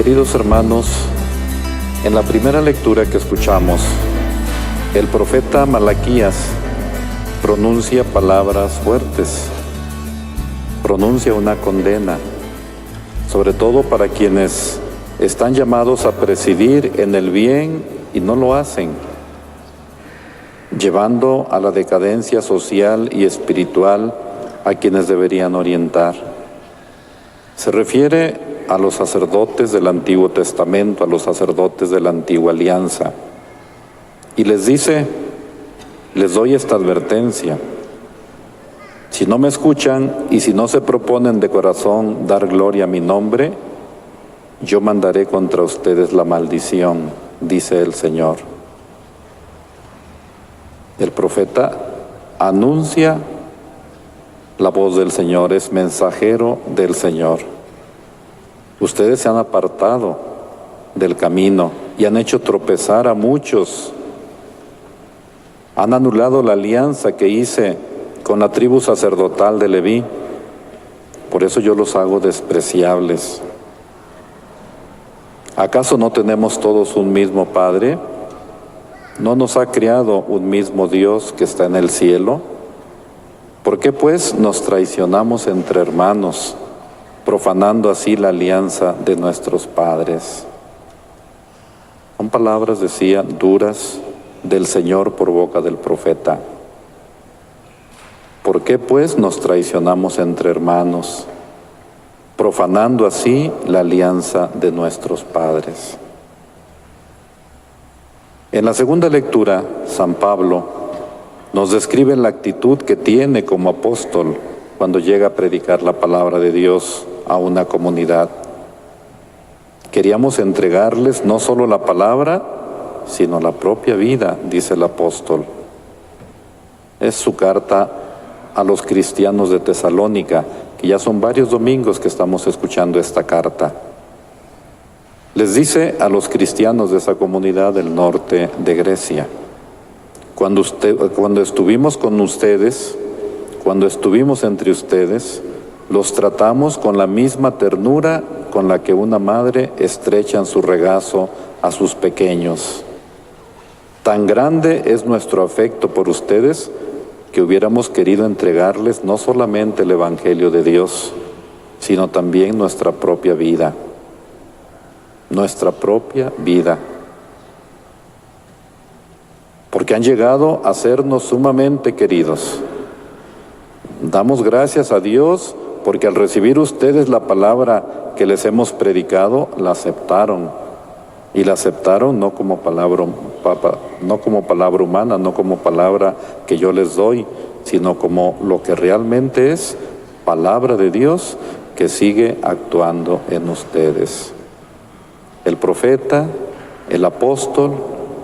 Queridos hermanos, en la primera lectura que escuchamos, el profeta Malaquías pronuncia palabras fuertes, pronuncia una condena, sobre todo para quienes están llamados a presidir en el bien y no lo hacen, llevando a la decadencia social y espiritual a quienes deberían orientar. Se refiere a los sacerdotes del Antiguo Testamento, a los sacerdotes de la Antigua Alianza, y les dice: les doy esta advertencia, si no me escuchan y si no se proponen de corazón dar gloria a mi nombre, yo mandaré contra ustedes la maldición, dice el Señor. El profeta anuncia la voz del Señor, es mensajero del Señor. Ustedes se han apartado del camino y han hecho tropezar a muchos. Han anulado la alianza que hice con la tribu sacerdotal de Leví. Por eso yo los hago despreciables. ¿Acaso no tenemos todos un mismo Padre? ¿No nos ha criado un mismo Dios que está en el cielo? ¿Por qué pues nos traicionamos entre hermanos, profanando así la alianza de nuestros padres? Son palabras, decía, duras del Señor por boca del profeta. ¿Por qué pues nos traicionamos entre hermanos, profanando así la alianza de nuestros padres? En la segunda lectura, San Pablo nos describe la actitud que tiene como apóstol cuando llega a predicar la palabra de Dios a una comunidad. Queríamos entregarles no solo la palabra, sino la propia vida, dice el apóstol. Es su carta a los cristianos de Tesalónica, que ya son varios domingos que estamos escuchando esta carta. Les dice a los cristianos de esa comunidad del norte de Grecia: cuando estuvimos con ustedes, cuando estuvimos entre ustedes, los tratamos con la misma ternura con la que una madre estrecha en su regazo a sus pequeños. Tan grande es nuestro afecto por ustedes que hubiéramos querido entregarles no solamente el Evangelio de Dios, sino también nuestra propia vida. Nuestra propia vida. Porque han llegado a sernos sumamente queridos. Damos gracias a Dios porque al recibir ustedes la palabra que les hemos predicado, la aceptaron. Y la aceptaron no como palabra humana, no como palabra que yo les doy, sino como lo que realmente es palabra de Dios que sigue actuando en ustedes. El profeta, el apóstol,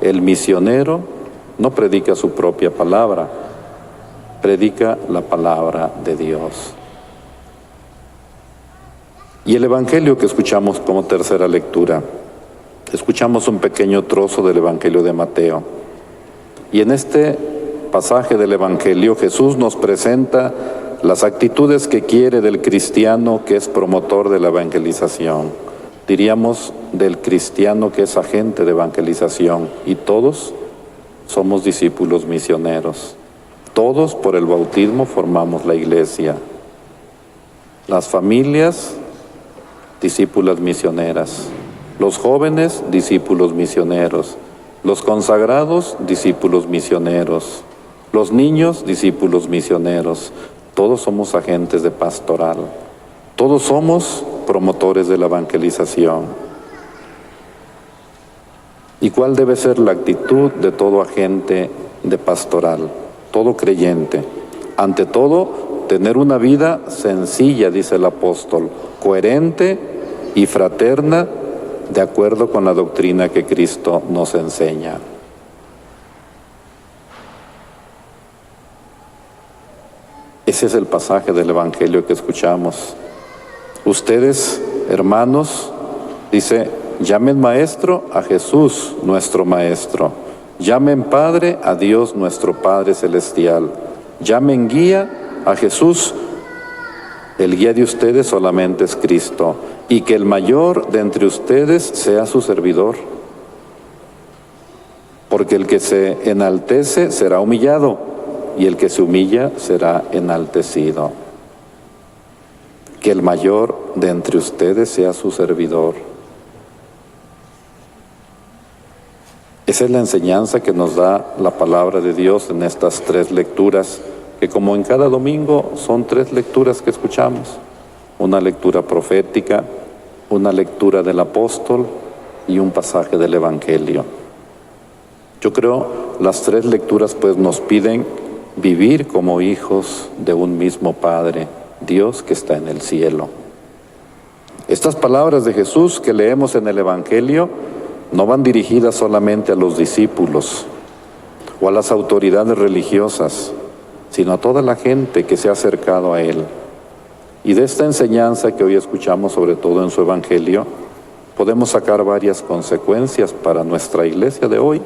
el misionero no predica su propia palabra, predica la palabra de Dios. Y el Evangelio que escuchamos como tercera lectura, escuchamos un pequeño trozo del Evangelio de Mateo. Y en este pasaje del Evangelio Jesús nos presenta las actitudes que quiere del cristiano que es promotor de la evangelización. Diríamos del cristiano que es agente de evangelización. Y todos somos discípulos misioneros. Todos por el bautismo formamos la iglesia. Las familias, discípulas misioneras. Los jóvenes, discípulos misioneros. Los consagrados, discípulos misioneros. Los niños, discípulos misioneros. Todos somos agentes de pastoral. Todos somos promotores de la evangelización. ¿Y cuál debe ser la actitud de todo agente de pastoral, todo creyente? Ante todo, tener una vida sencilla, dice el apóstol, coherente y fraterna, de acuerdo con la doctrina que Cristo nos enseña. Ese es el pasaje del Evangelio que escuchamos. Ustedes, hermanos, dice, llamen maestro a Jesús, nuestro maestro. Llamen Padre a Dios, nuestro Padre celestial. Llamen guía a Jesús, El guía de ustedes solamente es Cristo, y que el mayor de entre ustedes sea su servidor. Porque el que se enaltece será humillado, y el que se humilla será enaltecido. Que el mayor de entre ustedes sea su servidor. Esa es la enseñanza que nos da la palabra de Dios en estas 3 lecturas, que como en cada domingo son 3 lecturas que escuchamos. Una lectura profética, una lectura del apóstol y un pasaje del Evangelio. Yo creo las 3 lecturas pues nos piden vivir como hijos de un mismo Padre, Dios que está en el cielo. Estas palabras de Jesús que leemos en el Evangelio no van dirigidas solamente a los discípulos o a las autoridades religiosas, sino a toda la gente que se ha acercado a Él. Y de esta enseñanza que hoy escuchamos, sobre todo en su Evangelio, podemos sacar varias consecuencias para nuestra iglesia de hoy.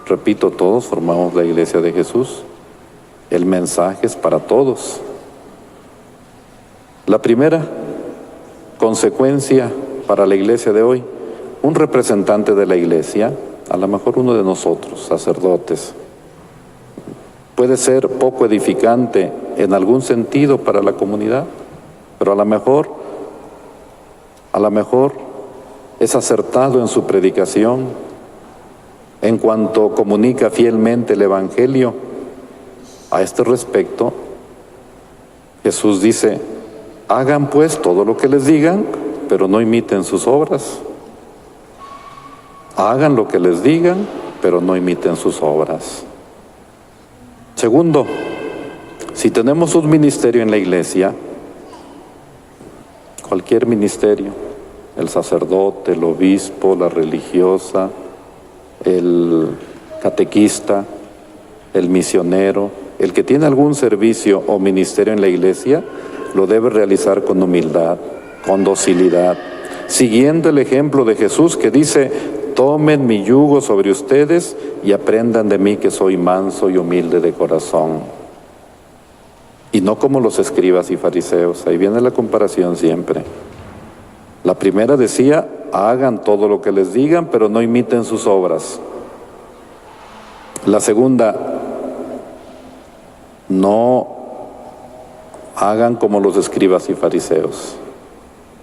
Repito, todos formamos la iglesia de Jesús. El mensaje es para todos. La primera consecuencia para la iglesia de hoy: un representante de la iglesia, a lo mejor uno de nosotros, sacerdotes, puede ser poco edificante en algún sentido para la comunidad, pero a lo mejor es acertado en su predicación, en cuanto comunica fielmente el Evangelio. A este respecto, Jesús dice: hagan pues todo lo que les digan, pero no imiten sus obras. Hagan lo que les digan, pero no imiten sus obras. Segundo, si tenemos un ministerio en la iglesia, cualquier ministerio, el sacerdote, el obispo, la religiosa, el catequista, el misionero, el que tiene algún servicio o ministerio en la iglesia, lo debe realizar con humildad, con docilidad, siguiendo el ejemplo de Jesús que dice: tomen mi yugo sobre ustedes y aprendan de mí que soy manso y humilde de corazón. Y no como los escribas y fariseos. Ahí viene la comparación siempre. La primera decía: hagan todo lo que les digan, pero no imiten sus obras. La segunda: no hagan como los escribas y fariseos,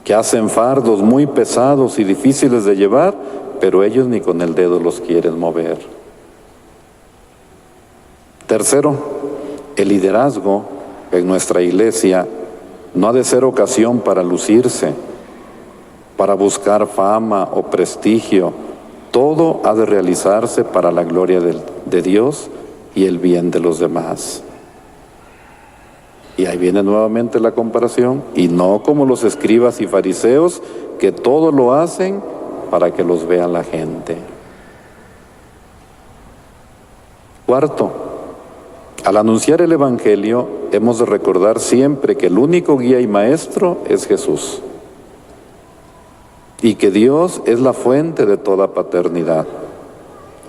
que hacen fardos muy pesados y difíciles de llevar, pero ellos ni con el dedo los quieren mover. Tercero, el liderazgo en nuestra iglesia no ha de ser ocasión para lucirse, para buscar fama o prestigio. Todo ha de realizarse para la gloria de Dios y el bien de los demás. Y ahí viene nuevamente la comparación: y no como los escribas y fariseos, que todo lo hacen para que los vea la gente. Cuarto, al anunciar el Evangelio hemos de recordar siempre que el único guía y maestro es Jesús, y que Dios es la fuente de toda paternidad.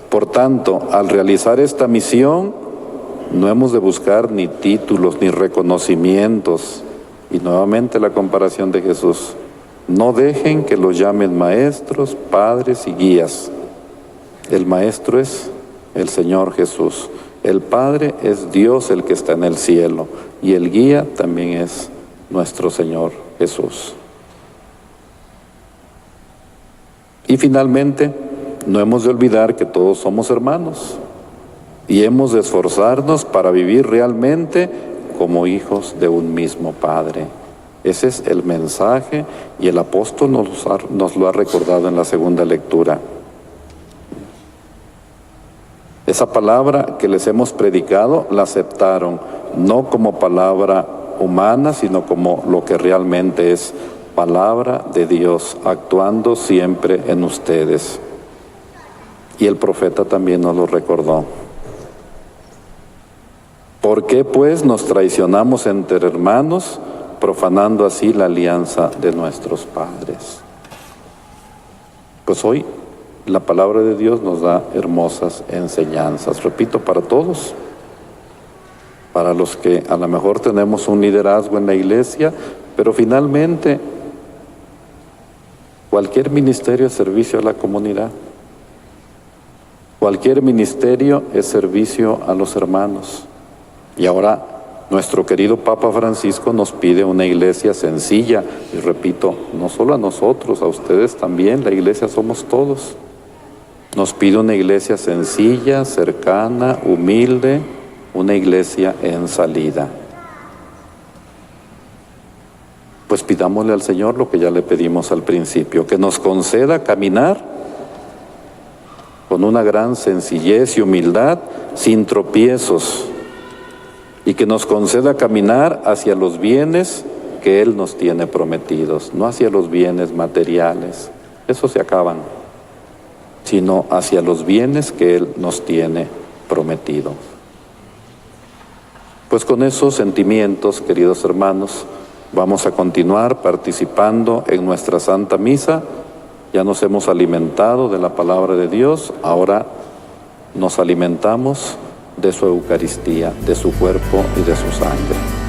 Por tanto, al realizar esta misión, no hemos de buscar ni títulos ni reconocimientos. Y nuevamente la comparación de Jesús: no dejen que los llamen maestros, padres y guías. El maestro es el Señor Jesús. El Padre es Dios, el que está en el cielo. Y el guía también es nuestro Señor Jesús. Y finalmente, no hemos de olvidar que todos somos hermanos y hemos de esforzarnos para vivir realmente como hijos de un mismo Padre. Ese es el mensaje, y el apóstol nos lo ha recordado en la segunda lectura. Esa palabra que les hemos predicado la aceptaron, no como palabra humana, sino como lo que realmente es: palabra de Dios, actuando siempre en ustedes. Y el profeta también nos lo recordó. ¿Por qué pues nos traicionamos entre hermanos, profanando así la alianza de nuestros padres? Pues hoy la palabra de Dios nos da hermosas enseñanzas, repito, para todos. para los que a lo mejor tenemos un liderazgo en la iglesia, pero finalmente cualquier ministerio es servicio a la comunidad. Cualquier ministerio es servicio a los hermanos. Y ahora nuestro querido Papa Francisco nos pide una iglesia sencilla. Y repito, no solo a nosotros, a ustedes también, la iglesia somos todos. Nos pide una iglesia sencilla, cercana, humilde, una iglesia en salida. Pues pidámosle al Señor lo que ya le pedimos al principio, que nos conceda caminar con una gran sencillez y humildad, sin tropiezos, y que nos conceda caminar hacia los bienes que Él nos tiene prometidos, no hacia los bienes materiales, esos se acaban, sino hacia los bienes que Él nos tiene prometidos. Pues con esos sentimientos, queridos hermanos, vamos a continuar participando en nuestra Santa Misa. Ya nos hemos alimentado de la palabra de Dios, ahora nos alimentamos de su Eucaristía, de su cuerpo y de su sangre.